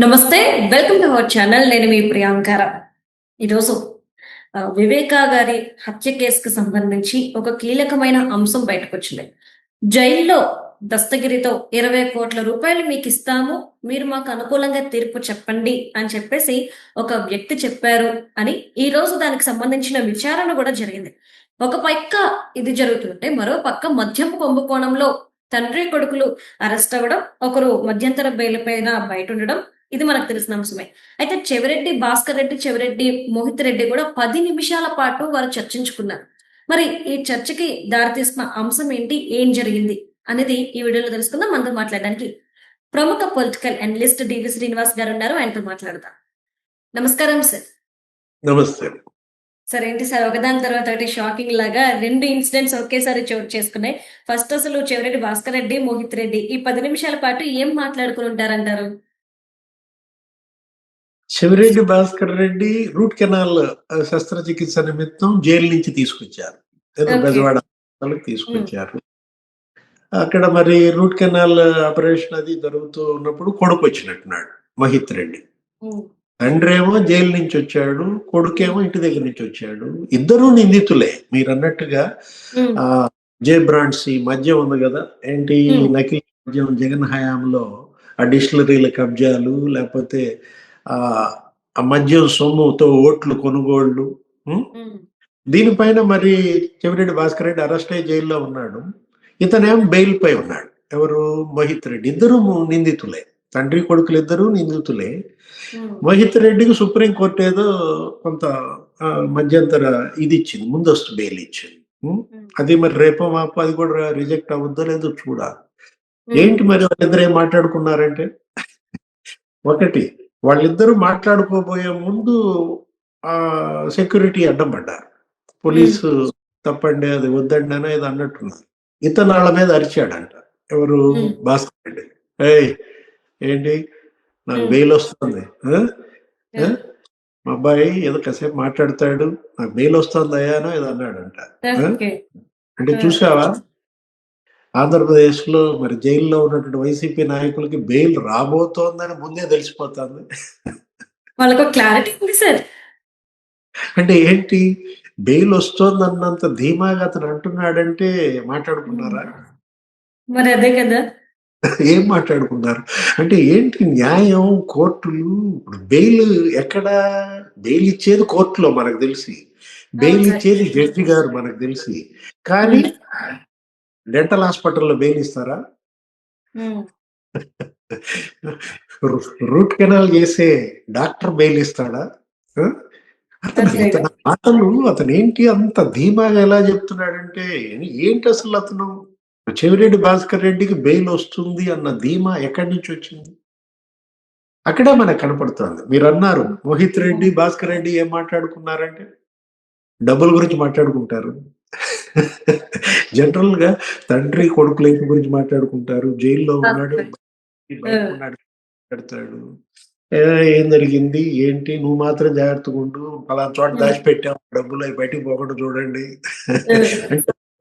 నమస్తే. Welcome to our channel. నేను మీ ప్రియాంకర. ఈరోజు వివేకా గారి హత్య కేసుకు సంబంధించి ఒక కీలకమైన అంశం బయటకొచ్చింది. జైల్లో దస్తగిరితో 20,00,00,000 మీకిస్తాము. మీరు మాకు అనుకూలంగా తీర్పు చెప్పండి అని చెప్పేసి ఒక వ్యక్తి చెప్పారు అని ఈరోజు దానికి సంబంధించిన విచారణ గూడా జరిగింది. ఒక పక్క ఇది జరుగుతుంటే మరో పక్క మద్యం కుంభకోణంలో తండ్రి, కొడుకులు అరెస్ట్ అవ్వడం, ఒకరు మధ్యంతర బెయిల్ పైన బయటుండడం ఇది మనకు తెలిసిన అంశమే. అయితే చెవిరెడ్డి భాస్కర్ రెడ్డి, చెవిరెడ్డి మోహిత్ రెడ్డి కూడా 10 నిమిషాల పాటు వారు చర్చించుకున్నారు. మరి ఈ చర్చకి దారితీసిన అంశం ఏంటి? ఏం జరిగింది? అనేది ఈ వీడియోలో తెలుసుకుందాం. మనతో మాట్లాడడానికి ప్రముఖ పొలిటికల్ అనలిస్ట్ డివి శ్రీనివాస్ గారు ఉన్నారు. ఆయనతో మాట్లాడదాం. నమస్కారం సార్. నమస్తే. సార్ ఏంటి సార్ ఒకదాని తర్వాత ఒకటి షాకింగ్ లాగా 2 ఇన్సిడెంట్స్ ఒకేసారి చోటు చేసుకున్నాయి. ఫస్ట్ అసలు చెవిరెడ్డి భాస్కర్ రెడ్డి, మోహిత్ రెడ్డి ఈ 10 నిమిషాల పాటు ఏం మాట్లాడుకుని ఉంటారంటారు? చెవిరెడ్డి భాస్కర్ రెడ్డి రూట్ కెనాల్ శస్త్రచికిత్స నిమిత్తం జైలు నుంచి తీసుకొచ్చారు. ఏదో ఓకే. బెజవాడ తీసుకొచ్చారు. అక్కడ మరి రూట్ కెనాల్ ఆపరేషన్ అది జరుగుతూ ఉన్నప్పుడు కొడుకు వచ్చినట్టున్నాడు మహిత్ రెడ్డి. తండ్రేమో జైలు నుంచి వచ్చాడు, కొడుకేమో ఇంటి దగ్గర నుంచి వచ్చాడు. ఇద్దరూ నిందితులే. మీరు అన్నట్టుగా జే బ్రాండ్స్ ఈ మద్యం ఉంది కదా, ఏంటి నకిలీ మద్యం జగన్ హయాంలో ఆ డిస్టిలరీల కబ్జాలు, లేకపోతే ఆ మద్యం సొమ్ముతో ఓట్లు కొనుగోళ్లు, దీనిపైన మరి చెవిరెడ్డి భాస్కర్ రెడ్డి అరెస్ట్ అయ్యి జైల్లో ఉన్నాడు. ఇతనేం బెయిల్ పై ఉన్నాడు. ఎవరు? మహిత్ రెడ్డి. ఇద్దరు నిందితులే. తండ్రి కొడుకులు ఇద్దరు నిందితులే. మహిత్ రెడ్డికి సుప్రీంకోర్టు ఏదో కొంత మధ్యంతర ఇది ఇచ్చింది, ముందస్తు బెయిల్ ఇచ్చింది. అది మరి రేపో మాపో అది కూడా రిజెక్ట్ అవ్వద్దో లేదో చూడాలి. ఏంటి మరి వాళ్ళిద్దరు ఏం మాట్లాడుకున్నారంటే, ఒకటి వాళ్ళిద్దరూ మాట్లాడుకోబోయే ముందు సెక్యూరిటీ అడ్డం పడ్డారు. పోలీసు తప్పండి, అది వద్దండి అని ఏదో అన్నట్టున్నారు. ఇతను వాళ్ళ మీద అరిచాడంట. ఎవరు? భాస్కర్ రెడ్డి. ఏంటి నాకు బెయిల్ వస్తుంది, మా అబ్బాయి ఏదో కాసేపు మాట్లాడతాడు, నాకు బెయిల్ వస్తుంది అయ్యానో ఏదో అన్నాడంట. అంటే చూసావా, ఆంధ్రప్రదేశ్ లో మరి జైల్లో ఉన్నటువంటి వైసీపీ నాయకులకి బెయిల్ రాబోతోందని ముందే తెలిసిపోతుంది. వాళ్ళకు క్లారిటీ ఉంది సార్. అంటే ఏంటి, బెయిల్ వస్తోందన్నంత ధీమాగా అతను అంటున్నాడంటే మాట్లాడుకున్నారా? మరి అదే కదా. ఏం మాట్లాడుకున్నారు అంటే ఏంటి న్యాయం, కోర్టులు. ఇప్పుడు బెయిల్ ఎక్కడ? బెయిల్ ఇచ్చేది కోర్టులో మనకు తెలిసి, బెయిల్ ఇచ్చేది జడ్జి గారు మనకు తెలిసి. కానీ డెంటల్ హాస్పిటల్లో బెయిల్ ఇస్తారా? రూట్ కెనాల్ చేసే డాక్టర్ బెయిల్ ఇస్తాడా? అతని మాటలు, అతను ఏంటి అంత ధీమాగా ఎలా చెప్తున్నాడంటే, ఏంటి అసలు అతను చెవిరెడ్డి భాస్కర్ రెడ్డికి బెయిల్ వస్తుంది అన్న ధీమా ఎక్కడి నుంచి వచ్చింది? అక్కడే మనకు కనపడుతుంది. మీరు అన్నారు మోహిత్ రెడ్డి, భాస్కర్ రెడ్డి ఏం మాట్లాడుకున్నారంటే డబ్బుల గురించి మాట్లాడుకుంటారు. జనరల్ గా తండ్రి కొడుకుల గురించి మాట్లాడుకుంటారు. జైల్లో ఉన్నాడు, పెడతాడు, ఏం జరిగింది ఏంటి, నువ్వు మాత్రం జాగ్రత్తగా ఉండు, అలా చోట దాచిపెట్టావు డబ్బులు, అవి బయటికి పోకుండా చూడండి.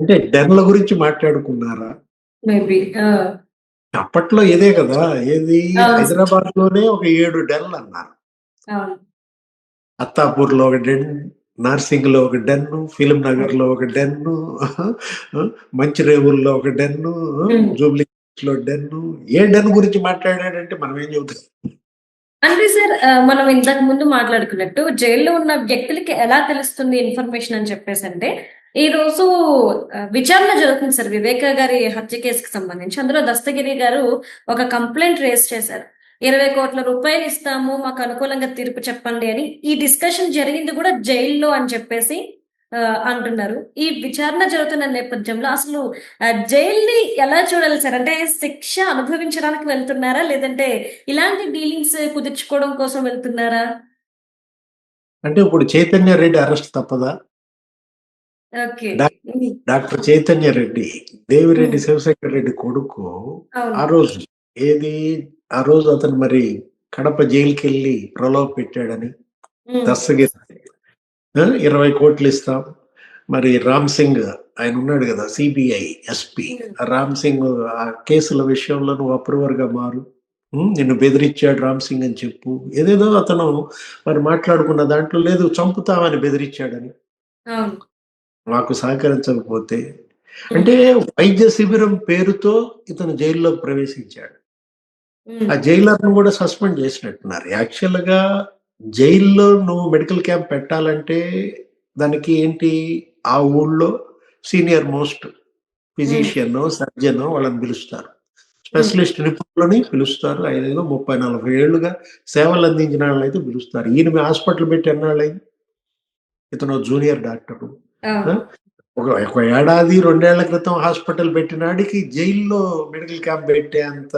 అంటే డెన్ల గురించి మాట్లాడుకున్నారా? అప్పట్లో ఇదే కదా. ఏది? హైదరాబాద్ లోనే ఒక 7 డెన్లు అన్నారు. అత్తాపూర్ లో ఒక డెన్, నార్సింగ్ లో ఒక డెన్ను, ఫిలిం నగర్ లో ఒక డెన్ను, మంచిరేవుల్లో ఒక డెన్ను, జూబ్లీ లో డెన్ను. ఏ డెన్ గురించి మాట్లాడాడంటే మనం ఏం చెబుతాం అంటే సార్, మనం ఇంతకు ముందు మాట్లాడుకున్నట్టు జైల్లో ఉన్న వ్యక్తులకి ఎలా తెలుస్తుంది ఇన్ఫర్మేషన్ అని చెప్పేసి అంటే, ఈ రోజు విచారణ జరుగుతుంది సార్ వివేకా గారి హత్య కేసుకి సంబంధించి. అందులో దస్తగిరి గారు ఒక కంప్లైంట్ రేస్ చేశారు. 20,00,00,000 ఇస్తాము, మాకు అనుకూలంగా తీర్పు చెప్పండి అని. ఈ డిస్కషన్ జరిగింది కూడా జైల్లో అని చెప్పేసి అంటున్నారు. ఈ విచారణ జరుగుతున్న నేపథ్యంలో అసలు జైల్ని ఎలా చూడాలి సార్? అంటే శిక్ష అనుభవించడానికి వెళ్తున్నారా, లేదంటే ఇలాంటి డీలింగ్స్ కుదుర్చుకోవడం కోసం వెళ్తున్నారా? అంటే ఇప్పుడు చైతన్య రెడ్డి అరెస్ట్ తప్పదా? డాక్టర్ చైతన్య రెడ్డి, దేవిరెడ్డి శివశంకర్ రెడ్డి కొడుకు. ఆ రోజు ఏది? ఆ రోజు అతను మరి కడప జైలుకి వెళ్ళి ప్రలోభ పెట్టాడని దస్తగిరి 20 కోట్లు ఇస్తాం. మరి రామ్ సింగ్ ఆయన ఉన్నాడు కదా, సిబిఐ ఎస్పీ రామ్ సింగ్, ఆ కేసుల విషయంలో నువ్వు అప్రూవర్ గా మారు, నిన్ను బెదిరించాడు రామ్ సింగ్ అని చెప్పు. ఏదేదో అతను మరి మాట్లాడుకున్న దాంట్లో లేదు చంపుతామని బెదిరించాడని. అవును. మాకు సహకరించకపోతే. హ్మ్. అంటే వైద్య శిబిరం పేరుతో ఇతను జైల్లోకి ప్రవేశించాడు. హ్మ్. ఆ జైలర్‌ను కూడా సస్పెండ్ చేసినట్టున్నారు. యాక్చువల్‌గా జైల్‌లో నువ్వు మెడికల్ క్యాంప్ పెట్టాలంటే దానికి ఏంటి ఆ ఊళ్ళో సీనియర్ మోస్ట్ హ్మ్. ఫిజిషియనో, సర్జనో వాళ్ళని పిలుస్తారు. హ్మ్. స్పెషలిస్ట్ నిపుణులని పిలుస్తారు. ఆయనేదో 30, 40 ఏళ్లుగా సేవలందించిన వాళ్ళనైతే పిలుస్తారు. ఈయన హాస్పిటల్ పెట్టి ఎన్నాళ్ళయింది? ఇతను జూనియర్ డాక్టరు. ఆ! అవును. ఒక ఏడాది, 2 ఏళ్ల క్రితం హాస్పిటల్ పెట్టినాడికి జైల్‌లో మెడికల్ క్యాంప్ పెట్టే అంత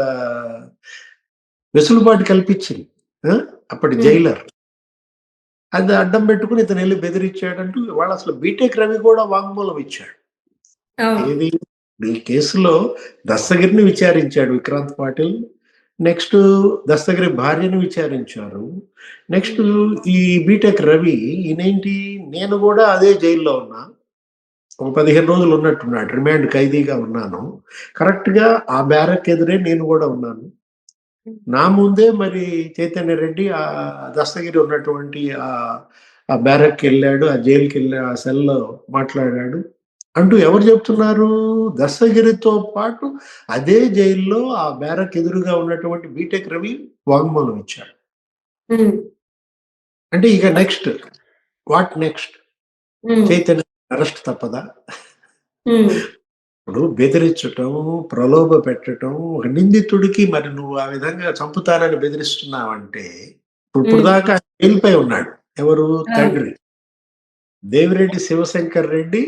వెసులుబాటు కల్పించింది. ఆ! అప్పటి హ్మ్. జైలర్. అది అడ్డం పెట్టుకొని ఇతనెళ్లి బెదిరించాడంటూ ఇవాళ అసలు బీటెక్ రవి కూడా వాంగ్మూలం ఇచ్చాడు. అవును. ఏది ఈ కేసులో దస్తగిరిని విచారించాడు విక్రాంత్ పాటిల్. నెక్స్ట్ దస్తగిరి భార్యని విచారించారు. నెక్స్ట్ హ్మ్. ఈ బీటెక్ రవి ఈయనేంటి నేను కూడా అదే జైల్‌లో ఉన్నా. ఒక 15 రోజులు ఉన్నట్టున్నాడు. రిమాండ్ ఖైదీగా ఉన్నాను. కరెక్ట్‌గా ఆ బ్యారక్ ఎదురే నేను గూడా ఉన్నాను. హ్మ్. నా ముందే మరి చైతన్య రెడ్డి దస్తగిరి ఉన్నటువంటి ఆ బ్యారక్‌కెళ్ళాడు. ఆ జైలుకెళ్ళి ఆ సెల్‌లో మాట్లాడాడు. అంటూ ఎవరు చెప్తున్నారు? దస్తగిరితో పాటు అదే జైల్‌లో ఆ బ్యారక్ ఎదురుగా ఉన్నటువంటి బీటెక్ రవి వాంగ్మూలం ఇచ్చాడు. హ్మ్. అంటే ఇక నెక్స్ట్ వాట్ నెక్స్ట్? హ్మ్. చైతన్య అరెస్ట్ తప్పదా? హ్మ్. ఇప్పుడు బెదిరించటం, ప్రలోభ పెట్టటం, ఒక నిందితుడికి మరి నువ్వు ఆ విధంగా చంపుతానని బెదిరిస్తున్నావంటే, ఇప్పుడు హ్మ్. దాకా జైలుపై ఉన్నాడు. ఎవరు? అవును. తండ్రి. దేవిరెడ్డి శివశంకర్ రెడ్డి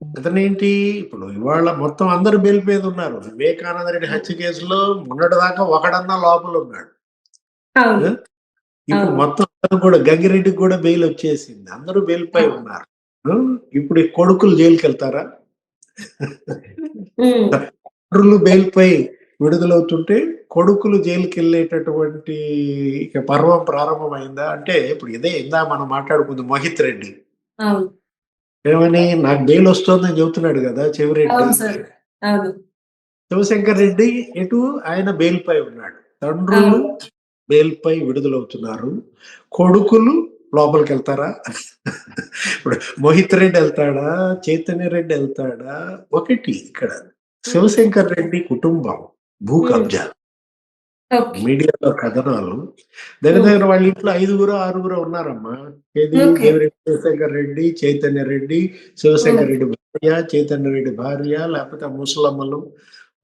అతనేంటి ఇప్పుడు ఇవాళ మొత్తం అందరూ బెయిల్ మీద ఉన్నారు. వివేకానంద రెడ్డి హ్మ్. హత్య కేసులో మొన్నటిదాకా ఒకడన్నా లోపలున్నాడు. అవును. ఆ! ఇప్పుడు అవును. మొత్తం అందరూ కూడా గంగిరెడ్డికి కూడా బెయిల్ వచ్చేసింది. అందరూ బెయిల్‌పై అవును. ఉన్నారు. ఆ! ఇప్పుడు ఈ కొడుకులు జైలుకెళ్తారా? హ్మ్. తండ్రులు బెయిల్‌పై విడుదలవుతుంటే, కొడుకులు జైలుకెళ్ళేటటువంటి ఇక పర్వం ప్రారంభమైందా? అంటే ఇప్పుడు ఇదే ఇందాక మనం మాట్లాడుకుంది మోహిత్ రెడ్డి. అవును. ఏమని నాకు బెయిల్ వస్తోందని చెబుతున్నాడు గదా! చెవిరెడ్డి. అవును సార్. అవును. శివశంకర్ రెడ్డి ఎటు ఆయన బెయిల్‌పై ఉన్నాడు. తండ్రులు అవును. బెయిల్‌పై విడుదలవుతున్నారు. కొడుకులు లోపలికెళ్తారా? ఇప్పుడు మోహిత్ రెడ్డి ఎళ్తాడా? చైతన్య రెడ్డి ఎళ్తాడా? ఒకటి ఇక్కడ హ్మ్. శివశంకర్ రెడ్డి కుటుంబం భూ హ్మ్. కబ్జా. ఓకే. మీడియాలో కథనాలు దగ్గర హ్మ్. దగ్గర వాళ్ళ ఇంట్లో ఐదుగురో, ఆరుగురో ఉన్నారమ్మా. ఏది ఓకే. దేవిరెడ్డి శివశంకర్ రెడ్డి, చైతన్య రెడ్డి, హ్మ్. శివశంకర్ రెడ్డి భార్య, చైతన్య రెడ్డి భార్య, లేకపోతే ఆ ముసలమ్మలు.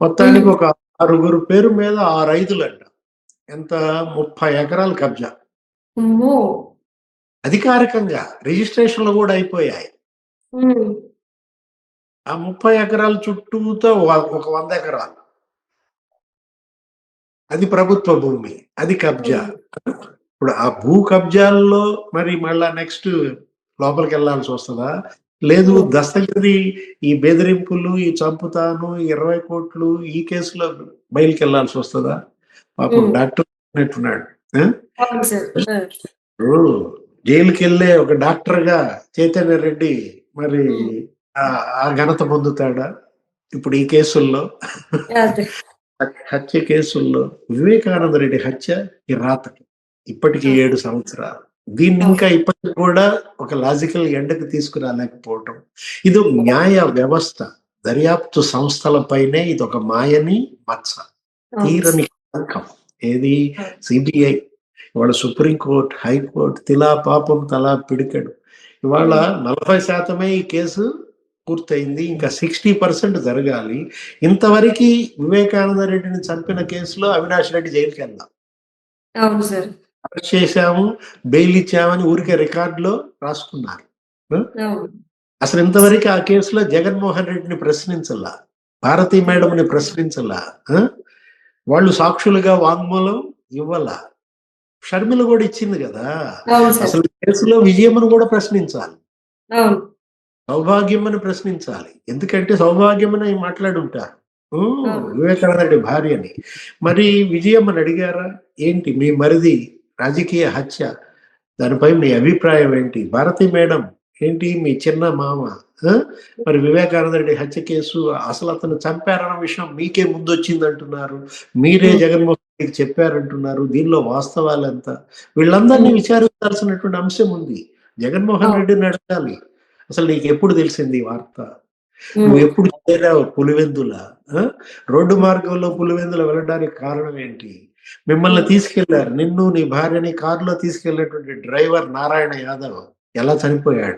మొత్తానికి హ్మ్. ఒక ఆరుగురు పేరు మీద 6 ఐదులంట. ఎంత 30 ఎకరాలు కబ్జా. అమ్మో! అధికారికంగా రిజిస్ట్రేషన్‌లు గూడా అయిపోయాయి. హ్మ్. ఆ 30 ఎకరాల చుట్టూతా ఒక 100 ఎకరాలు. అది ప్రభుత్వ భూమి. అది కబ్జా. హ్మ్. ఇప్పుడు ఆ భూ కబ్జాల్లో మరి మళ్ళా నెక్స్ట్ లోపలికెళ్ళాల్సొస్తదా? లేదు హ్మ్. దస్తగిరి ఈ బెదిరింపులు, ఈ చంపుతాను, 20,00,00,000 ఈ కేసులో బయటికెళ్ళాల్సొస్తదా? పాపం హ్మ్. డాక్టర్ ఉన్నట్టున్నాడు. ఆ! అవును సార్. ఆ! ఇప్పుడు జైలుకెళ్ళే ఒక డాక్టర్‌గా చైతన్య రెడ్డి మరి హ్మ్. ఆ ఘనత పొందుతాడా? ఇప్పుడు ఈ కేసుల్లో? అదే. హత్య కేసుల్లో వివేకానంద రెడ్డి హత్య కిరాతకం. ఇప్పటికి అవును. 7 సంవత్సరాలు. దీన్ని అవును. ఇంకా ఇప్పటికి కూడా ఒక లాజికల్ ఎండ్‌కి తీసుకురాలేకపోవటం. ఇది న్యాయ వ్యవస్థ, దర్యాప్తు సంస్థలపైనే ఇదొక మాయని మచ్చ. అవును తీరని సార్. కళంకం. ఏది అవును. సీబీఐ, ఇవాళ సుప్రీంకోర్ట్, హైకోర్ట్ తిలా పాపం తలా పిడికెడు. ఇవాళ హ్మ్. 40% ఈ కేసు పూర్తయింది. ఇంకా 60% జరగాలి. ఇంతవరకి వివేకానంద రెడ్డిని చంపిన కేసులో అవినాష్ రెడ్డి జైలుకెళ్ళల. అవును సార్. అరెస్ట్ చేశాము, బెయిల్ ఇచ్చామని ఊరికే రికార్డ్‌లో రాసుకున్నారు. ఆ! అవును. అసలు ఇంతవరకు ఆ కేసులో జగన్మోహన్ రెడ్డిని ప్రశ్నించలా. భారతి హ్మ్. మేడంని ప్రశ్నించలా. ఆ! వాళ్ళు సాక్షులుగా వాంగ్మూలం ఇవ్వలా. షర్మిల గూడా ఇచ్చింది గదా! అవును సార్. అసలు కేసులో విజయమ్మను గూడా ప్రశ్నించాలి. అవును. సౌభాగ్యమ్మని ప్రశ్నించాలి. ఎందుకంటే సౌభాగ్యమ్మని మాట్లాడుంటారు. అవును. వివేకానంద రెడ్డి భార్యని. మరి విజయమ్మని అడిగారా? ఏంటి మీ మరిది రాజకీయ హత్య. దానిపై మీ అభిప్రాయం ఏంటి? భారతి మేడం ఏంటి మీ చిన్న మామ ఆ? మరి వివేకానంద రెడ్డి హత్య కేసు అసలు అతను చంపారన్న విషయం మీకే ముందు వచ్చింది అంటున్నారు, మీరే జగన్మోహన్ రెడ్డికి చెప్పారంటున్నారు. దీనిలో వాస్తవాలు ఎంత? వీళ్ళందరినీ విచారించాల్సినటువంటి అంశం ఉంది. జగన్మోహన్ రెడ్డిని అడగాలి, అసలు నీకు ఎప్పుడు తెలిసింది ఈ వార్త? నువ్వు ఎప్పుడు చేరావు పులివెందుల? ఆ? రోడ్డు మార్గంలో పులివెందుల వెళ్ళడానికి కారణం ఏంటి? మిమ్మల్ని తీసుకెళ్లారు, నిన్ను నీ భార్యని కారులో తీసుకెళ్లినటువంటి డ్రైవర్ నారాయణ యాదవ్ ఎలా చనిపోయాడు?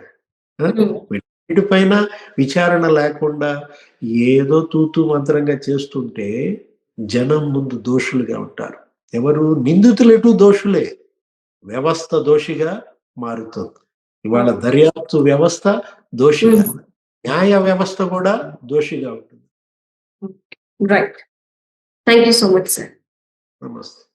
ఆ? వీటిపైన విచారణ లేకుండా ఏదో తూతూ మంత్రంగా చేస్తుంటే జనం ముందు దోషులుగా ఉంటారు. ఎవరు? నిందితులు ఎటు దోషులే, వ్యవస్థ దోషిగా మారుతుంది. ఇవాళ దర్యాప్తు వ్యవస్థ దోషిగా, న్యాయ వ్యవస్థ కూడా దోషిగా ఉంటుంది. Right. Thank you so much sir. నమస్తే.